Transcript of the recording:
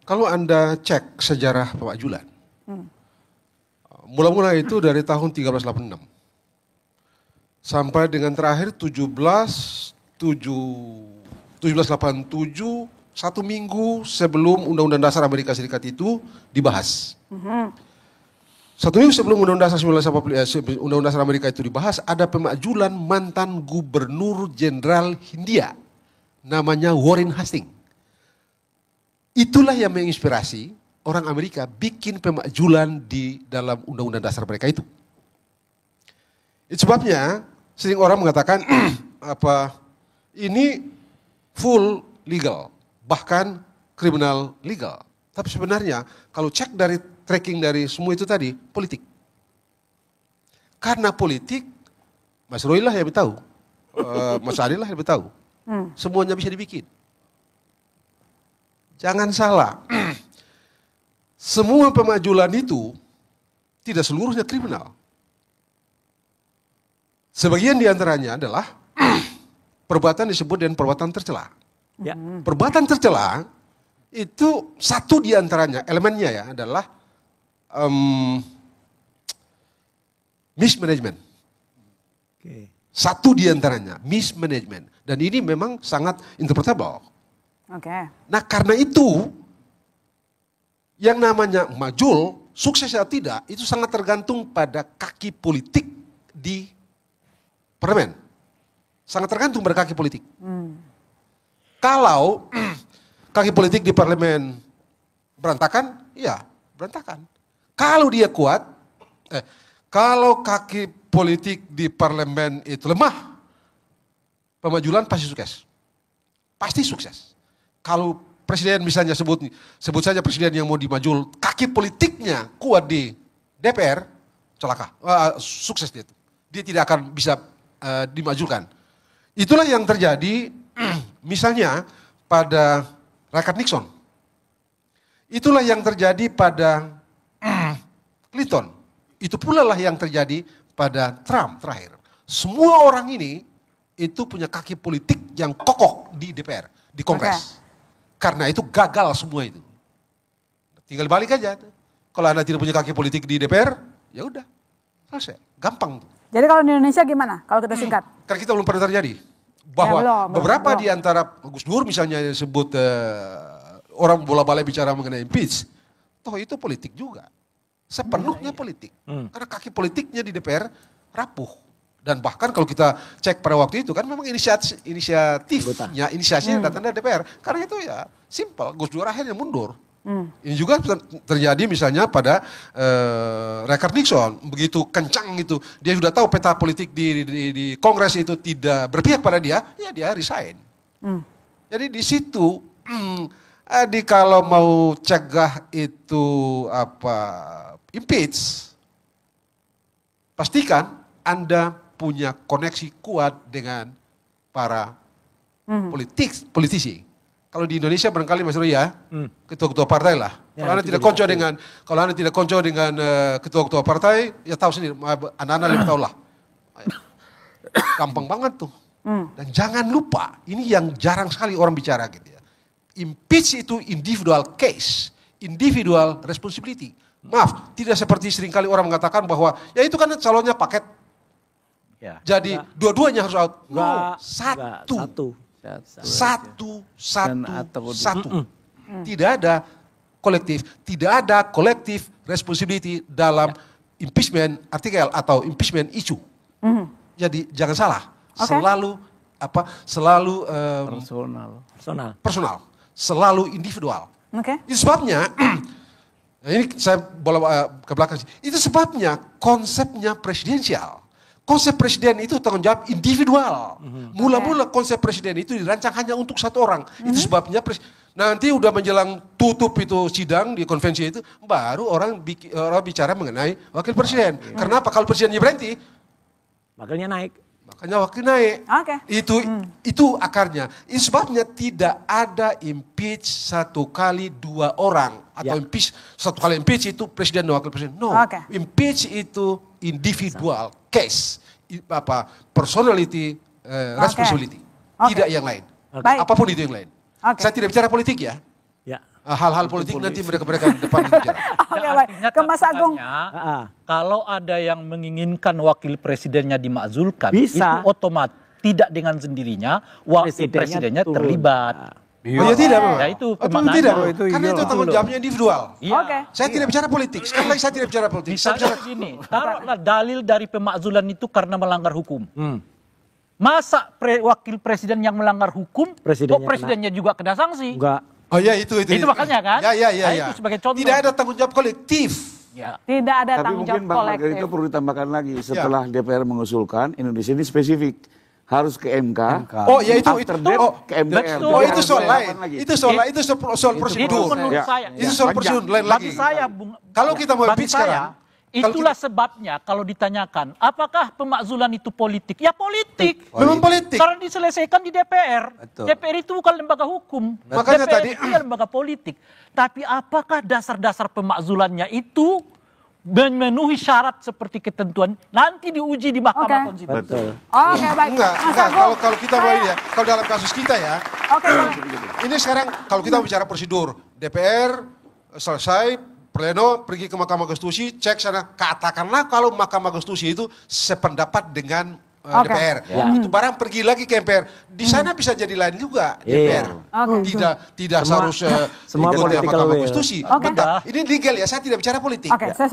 kalau Anda cek sejarah Pak Julan, mula-mula itu dari tahun 1386 sampai dengan terakhir 1787, satu minggu sebelum Undang-Undang Dasar Amerika Serikat itu dibahas. Satu minggu sebelum Undang-Undang Dasar 1945, Undang-Undang Dasar Amerika itu dibahas, ada pemakjulan mantan Gubernur Jenderal Hindia, namanya Warren Hastings. Itulah yang menginspirasi orang Amerika bikin pemakjulan di dalam Undang-Undang Dasar mereka itu. Itu sebabnya sering orang mengatakan ini full legal, bahkan criminal legal. Tapi sebenarnya kalau cek dari tracking dari semua itu tadi, politik. Karena politik, Mas Roy lah yang lebih tahu, Mas Adil lah yang lebih tahu. Semuanya bisa dibikin. Jangan salah, semua pemakjulan itu tidak seluruhnya kriminal. Sebagian diantaranya adalah perbuatan disebut dengan perbuatan tercela. Ya. Perbuatan tercela itu satu diantaranya, elemennya ya adalah mismanagement. Oke. Satu diantaranya, mismanagement. Dan ini memang sangat interpretable. Nah karena itu, yang namanya majul, sukses atau tidak, itu sangat tergantung pada kaki politik di parlemen. Sangat tergantung pada kaki politik. Kalau kaki politik di parlemen berantakan, ya berantakan. Kalau dia kuat, kalau kaki politik di parlemen itu lemah, pemajulan pasti sukses. Pasti sukses. Kalau presiden misalnya sebut saja presiden yang mau dimajul, kaki politiknya kuat di DPR, celaka, sukses dia itu. Dia tidak akan bisa dimajulkan. Itulah yang terjadi misalnya pada Richard Nixon. Itulah yang terjadi pada Clinton. Itu pula lah yang terjadi pada Trump terakhir. Semua orang ini itu punya kaki politik yang kokoh di DPR, di Kongres. Karena itu gagal semua itu. Tinggal balik aja. Kalau Anda tidak punya kaki politik di DPR, ya udah, selesai. Gampang. Jadi kalau di Indonesia gimana? Kalau kita singkat? Karena kita belum pernah terjadi. Bahwa beberapa di antara Gus Dur misalnya yang sebut orang bola-balik bicara mengenai impeach, toh itu politik juga. Sepenuhnya politik. Karena kaki politiknya di DPR rapuh. Dan bahkan kalau kita cek pada waktu itu kan memang inisiasinya datang dari DPR. Karena itu ya simple, Gus Dur akhirnya mundur. Ini juga terjadi misalnya pada Richard Nixon. Begitu kencang itu, dia sudah tahu peta politik di Kongres itu tidak berpihak pada dia, ya dia resign. Jadi di situ, kalau mau cegah itu impeach, pastikan Anda punya koneksi kuat dengan para politisi. Kalau di Indonesia barangkali Mas Roy ya, ketua-ketua partai lah. Kalau Anda tidak konco dengan ketua-ketua partai, ya tahu sendiri, anak-anak lebih tahu lah. Gampang banget tuh. Dan jangan lupa, ini yang jarang sekali orang bicara gitu ya. Impeach itu individual case, individual responsibility. Maaf, tidak seperti seringkali orang mengatakan bahwa ya itu kan calonnya paket. Ya. Jadi dua-duanya harus out. Enggak, Satu. Tidak ada kolektif responsibility dalam impeachment artikel atau impeachment issue. Jadi jangan salah, selalu personal, selalu individual. Itu sebabnya ini saya bawa ke belakang. Itu sebabnya konsepnya presidensial. Konsep presiden itu tanggung jawab individual. Mula-mula konsep presiden itu dirancang hanya untuk satu orang. Itu sebabnya nanti udah menjelang tutup itu sidang di konvensi itu, baru orang bicara mengenai wakil presiden. Kenapa? Kalau presidennya berhenti, wakilnya naik. Makanya wakil naik. Itu akarnya. Itu sebabnya tidak ada impeach satu kali dua orang. Atau impeach satu kali impeach itu presiden dan wakil presiden. No, impeach itu individual case, personality, responsibility, tidak yang lain. Apapun itu yang lain. Saya tidak bicara politik ya. hal-hal politik nanti mereka depan bicara. Oke, baik. Ke Mas Agung. Kalau ada yang menginginkan wakil presidennya dimakzulkan, Bisa. itu otomatis tidak dengan sendirinya wakil presidennya turun. terlibat. Oh ya tidak, Pak. Ya itu Oh, pemaknaan. tidak, Oh, itu karena itu iyalah. tanggung jawabnya individual. Iya. Oke. Saya tidak bicara politik. Sekali lagi saya tidak bicara politik. Saya Misalnya bicara begini, taruhlah dalil dari pemakzulan itu karena melanggar hukum. Masa wakil presiden yang melanggar hukum, Presidennya kok presidennya juga kena sanksi? Enggak. Oh ya itu. Itu makanya kan? Ya. Nah, itu sebagai contoh. Tidak ada tanggung jawab kolektif. Ya. Tidak ada Tapi tanggung mungkin jawab Bang Margarito kolektif. perlu ditambahkan lagi setelah DPR mengusulkan Indonesia ini spesifik harus ke MK. Oh ya itu. After that, ke MPR. Betul. Oh Jadi itu harus soal ada lain. tahapan lagi. Itu soal Itu prosedur. menurut Ya. saya. Itu soal prosedur lain Bagi lagi. saya, Kalau kita mau bagi impeach saya, sekarang, kalau itulah sebabnya kalau ditanyakan, apakah pemakzulan itu politik? Ya politik. Memang politik. Karena diselesaikan di DPR. Betul. DPR itu bukan lembaga hukum. Makanya DPR tadi- itu ya lembaga politik. Tapi apakah dasar-dasar pemakzulannya itu memenuhi syarat seperti ketentuan nanti diuji di Mahkamah Oke. Konstitusi. Betul. Oke, baik. Enggak. Mas Agung. Kalau kita mau ini ya, kalau dalam kasus kita ya, Oke, boleh. ini sekarang kalau kita bicara prosedur, DPR selesai, pleno pergi ke Mahkamah Konstitusi, cek sana, katakanlah kalau Mahkamah Konstitusi itu sependapat dengan Oke. DPR. Itu barang pergi lagi ke MPR. Di sana bisa jadi lain juga DPR. Oke. Tidak Semua- harus semua ikut political Mahkamah will. Konstitusi. Oke. Bentar, ini legal ya, saya tidak bicara politik. Oke, saya